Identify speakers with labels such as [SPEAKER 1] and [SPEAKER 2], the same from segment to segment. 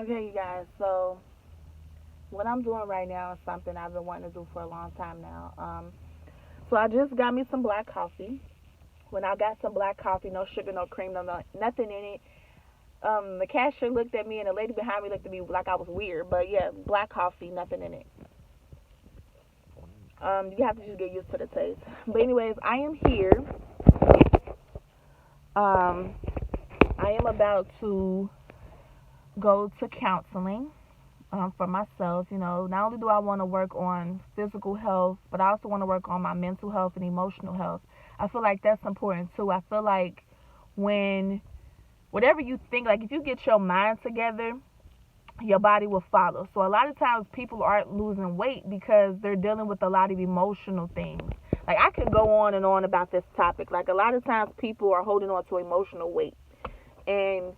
[SPEAKER 1] Okay, you guys. So what I'm doing right now is something I've been wanting to do for a long time now. So I just got me some black coffee. When I got some black coffee, no sugar, no cream, nothing in it. The cashier looked at me, and the lady behind me looked at me like I was weird. But yeah, black coffee, nothing in it. You have to just get used to the taste. But anyways, I am here. Um, I am about to go to counseling. For myself. Not only do I want to work on physical health, but I also want to work on my mental health and emotional health. I feel like that's important too. I feel like when whatever you think, like if you get your mind together, your body will follow. So a lot of times people aren't losing weight because they're dealing with a lot of emotional things. Like I could go on and on about this topic. Like a lot of times people are holding on to emotional weight. And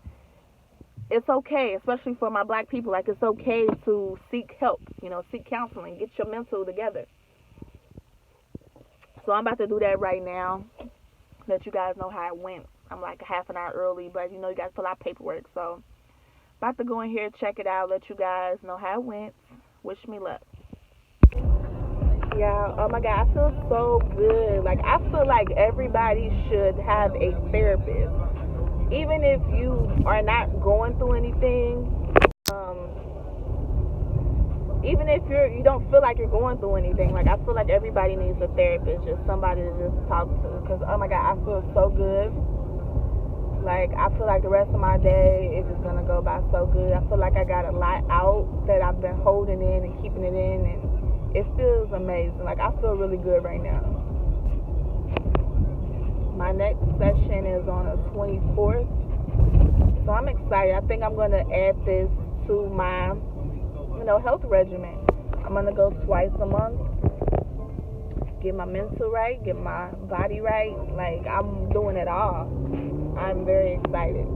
[SPEAKER 1] it's okay, especially for my black people. Like it's okay to seek help, seek counseling, get your mental together. So I'm about to do that right now. Let you guys know how it went. I'm like a half an hour early, but you guys fill out paperwork. So about to go in here, check it out, let you guys know how it went. Wish me luck. Yeah, oh my God, I feel so good. Like I feel like everybody should have a therapist. Even if you are not going through anything, um, even if you don't feel like you're going through anything, like I feel like everybody needs a therapist, just somebody to just talk to. Cause oh my God, I feel so good. Like I feel like the rest of my day is just gonna go by so good. I feel like I got a lot out that I've been holding in and keeping it in, and it feels amazing. Like I feel really good right now. My next session is on the 24th, so I'm excited. I think I'm going to add this to my, health regimen. I'm going to go twice a month, get my mental right, get my body right. Like, I'm doing it all. I'm very excited.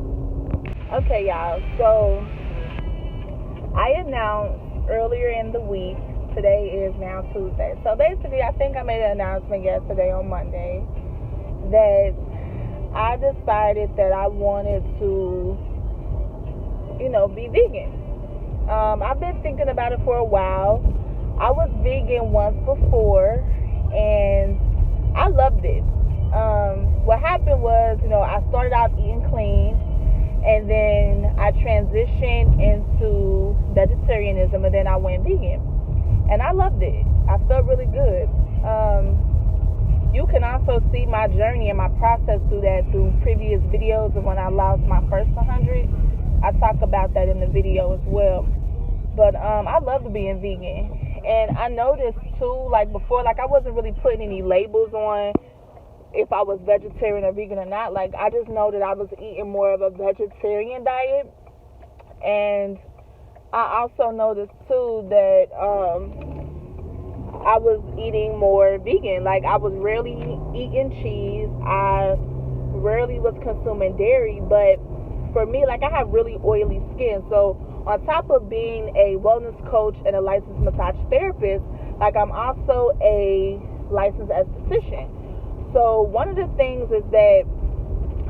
[SPEAKER 1] Okay, y'all, so I announced earlier in the week, today is now Tuesday. So basically, I think I made an announcement yesterday on Monday that I decided that I wanted to, be vegan. I've been thinking about it for a while. I was vegan once before, and I loved it. What happened was, I started out eating clean, and then I transitioned into vegetarianism, and then I went vegan. And I loved it. I felt really good. You can also see my journey and my process through that through previous videos of when I lost my first 100. I talk about that in the video as well. But I loved being vegan. And I noticed too, like before, like I wasn't really putting any labels on if I was vegetarian or vegan or not. Like I just know that I was eating more of a vegetarian diet. And I also noticed too that I was eating more vegan. Like I was rarely eating cheese. I rarely was consuming dairy. But for me, like I have really oily skin. So on top of being a wellness coach and a licensed massage therapist, like I'm also a licensed esthetician. So one of the things is that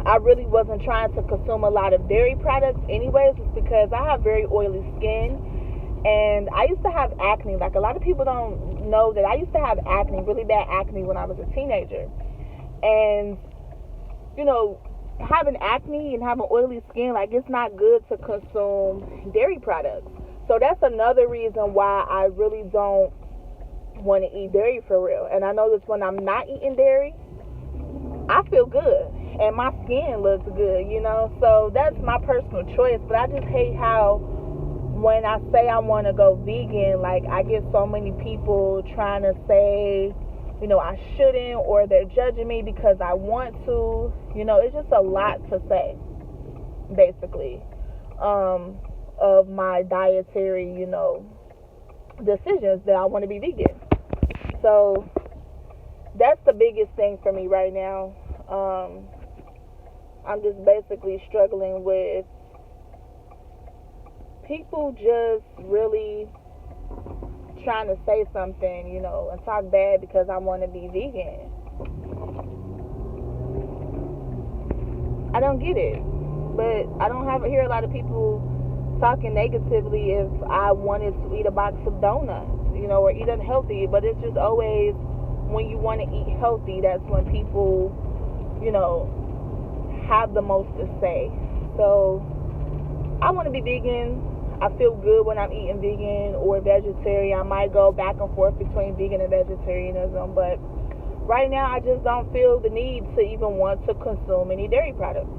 [SPEAKER 1] I really wasn't trying to consume a lot of dairy products anyways, is because I have very oily skin. And I used to have acne. Like a lot of people don't know that I used to have acne, really bad acne when I was a teenager. And, having acne and having oily skin, like it's not good to consume dairy products. So that's another reason why I really don't want to eat dairy for real. And I notice when I'm not eating dairy, I feel good. And my skin looks good, So that's my personal choice. But I just hate how when I say I want to go vegan, like I get so many people trying to say, I shouldn't, or they're judging me because I want to. It's just a lot to say, basically, of my dietary, decisions that I want to be vegan. So that's the biggest thing for me right now. I'm just basically struggling with people just really trying to say something, and talk bad because I want to be vegan. I don't get it. But I don't hear a lot of people talking negatively if I wanted to eat a box of donuts, or eat unhealthy. But it's just always when you want to eat healthy, that's when people, have the most to say. So I want to be vegan. I feel good when I'm eating vegan or vegetarian. I might go back and forth between vegan and vegetarianism, but right now I just don't feel the need to even want to consume any dairy products.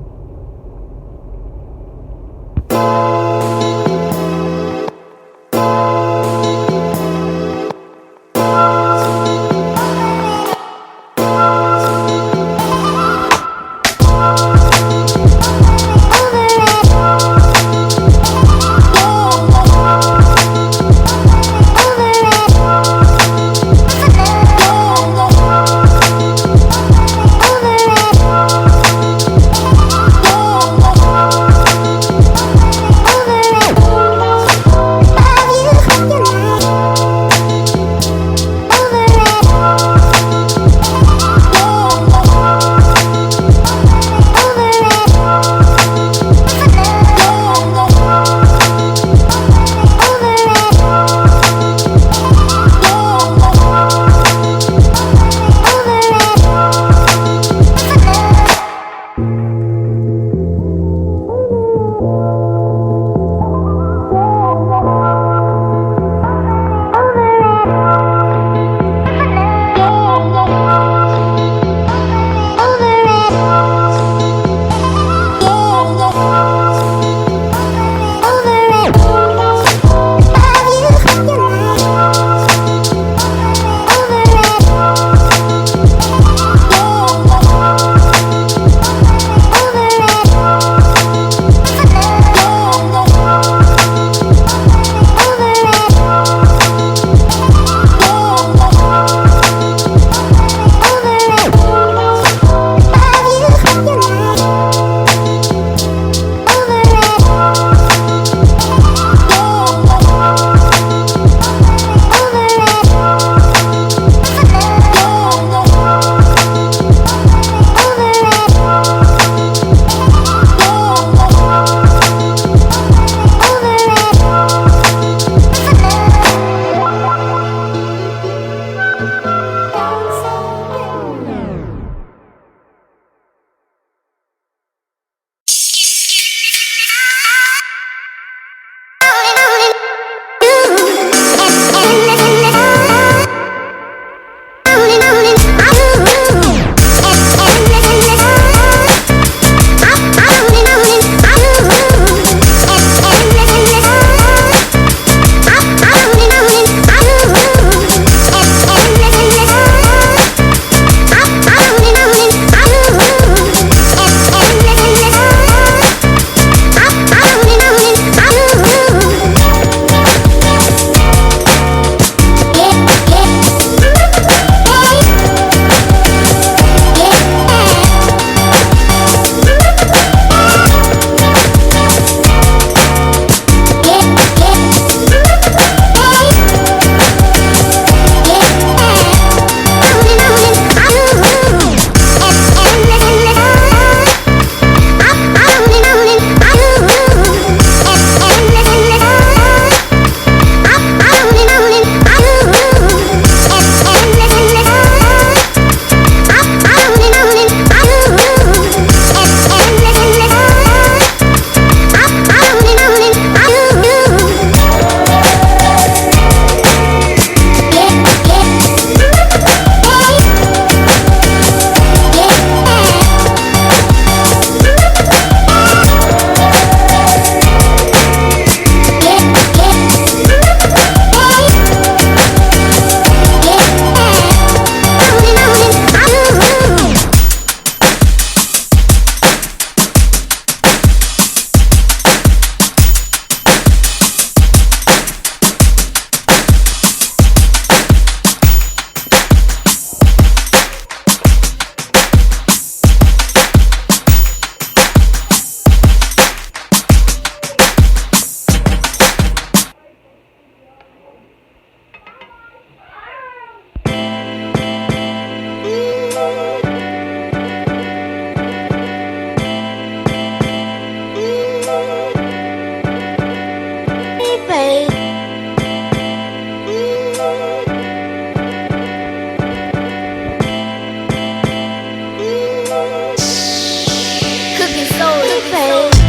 [SPEAKER 2] baby.